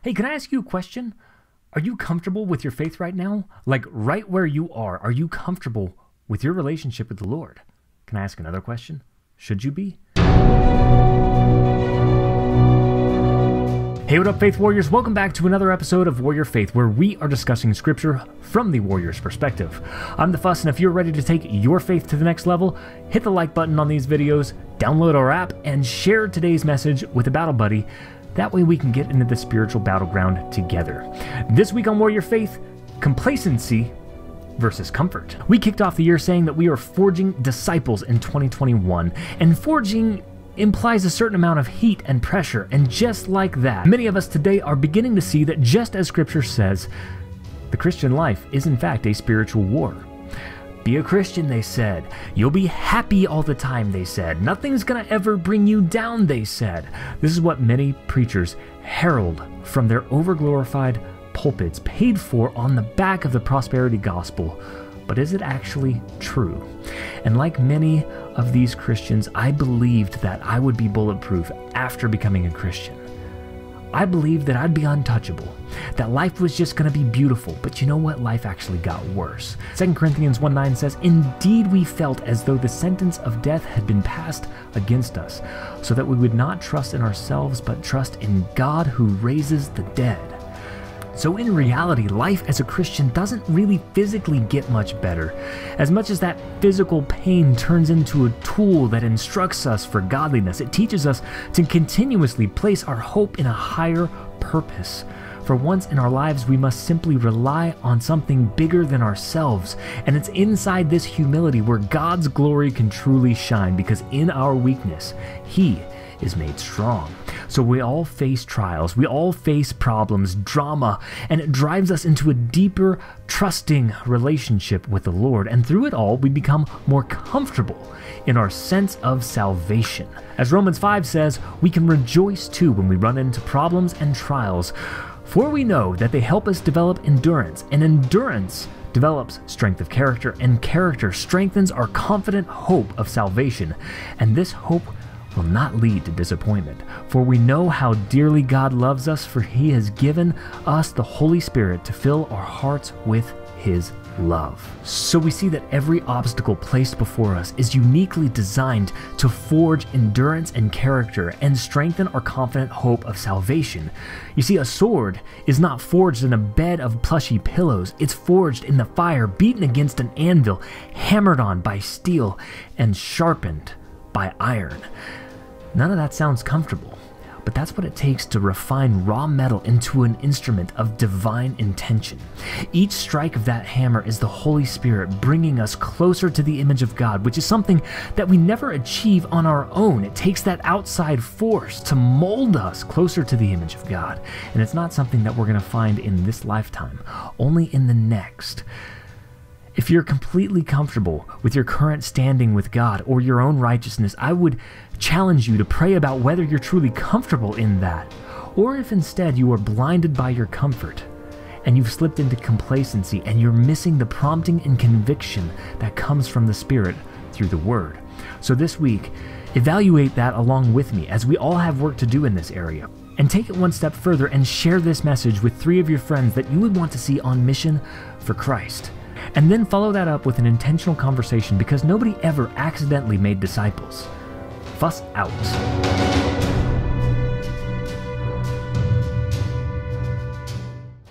Hey, can I ask you a question? Are you comfortable with your faith right now? Like right where you are you comfortable with your relationship with the Lord? Can I ask another question? Should you be? Hey, what up, Faith Warriors? Welcome back to another episode of Warrior Faith, where we are discussing Scripture from the Warrior's perspective. I'm the Fuss, and if you're ready to take your faith to the next level, hit the like button on these videos, download our app, and share today's message with a battle buddy. That way we can get into the spiritual battleground together. This week on Warrior Faith, complacency versus comfort. We kicked off the year saying that we are forging disciples in 2021, and forging implies a certain amount of heat and pressure, and just like that, many of us today are beginning to see that just as Scripture says, the Christian life is in fact a spiritual war. Be a Christian, they said. You'll be happy all the time, they said. Nothing's gonna ever bring you down, they said. This is what many preachers herald from their overglorified pulpits, paid for on the back of the prosperity gospel. But is it actually true? And like many of these Christians, I believed that I would be bulletproof after becoming a Christian. I believed that I'd be untouchable, that life was just going to be beautiful, but you know what? Life actually got worse. 2 Corinthians 1:9 says, "Indeed we felt as though the sentence of death had been passed against us, so that we would not trust in ourselves, but trust in God who raises the dead." So in reality, life as a Christian doesn't really physically get much better. As much as that physical pain turns into a tool that instructs us for godliness, it teaches us to continuously place our hope in a higher purpose. For once in our lives, we must simply rely on something bigger than ourselves. And it's inside this humility where God's glory can truly shine, because in our weakness, He is made strong. So we all face trials, we all face problems, drama, and it drives us into a deeper, trusting relationship with the Lord. And through it all, we become more comfortable in our sense of salvation. As Romans 5 says, we can rejoice too when we run into problems and trials, for we know that they help us develop endurance, and endurance develops strength of character, and character strengthens our confident hope of salvation. And this hope will not lead to disappointment, for we know how dearly God loves us, for He has given us the Holy Spirit to fill our hearts with His love. So we see that every obstacle placed before us is uniquely designed to forge endurance and character and strengthen our confident hope of salvation. You see, a sword is not forged in a bed of plushy pillows. It's forged in the fire, beaten against an anvil, hammered on by steel, and sharpened by iron. None of that sounds comfortable, but that's what it takes to refine raw metal into an instrument of divine intention. Each strike of that hammer is the Holy Spirit bringing us closer to the image of God, which is something that we never achieve on our own. It takes that outside force to mold us closer to the image of God, and it's not something that we're going to find in this lifetime, only in the next. If you're completely comfortable with your current standing with God or your own righteousness, I would challenge you to pray about whether you're truly comfortable in that, or if instead you are blinded by your comfort and you've slipped into complacency and you're missing the prompting and conviction that comes from the Spirit through the Word. So this week, evaluate that along with me, as we all have work to do in this area. And take it one step further and share this message with 3 of your friends that you would want to see on mission for Christ. And then follow that up with an intentional conversation, because nobody ever accidentally made disciples. Fuss out.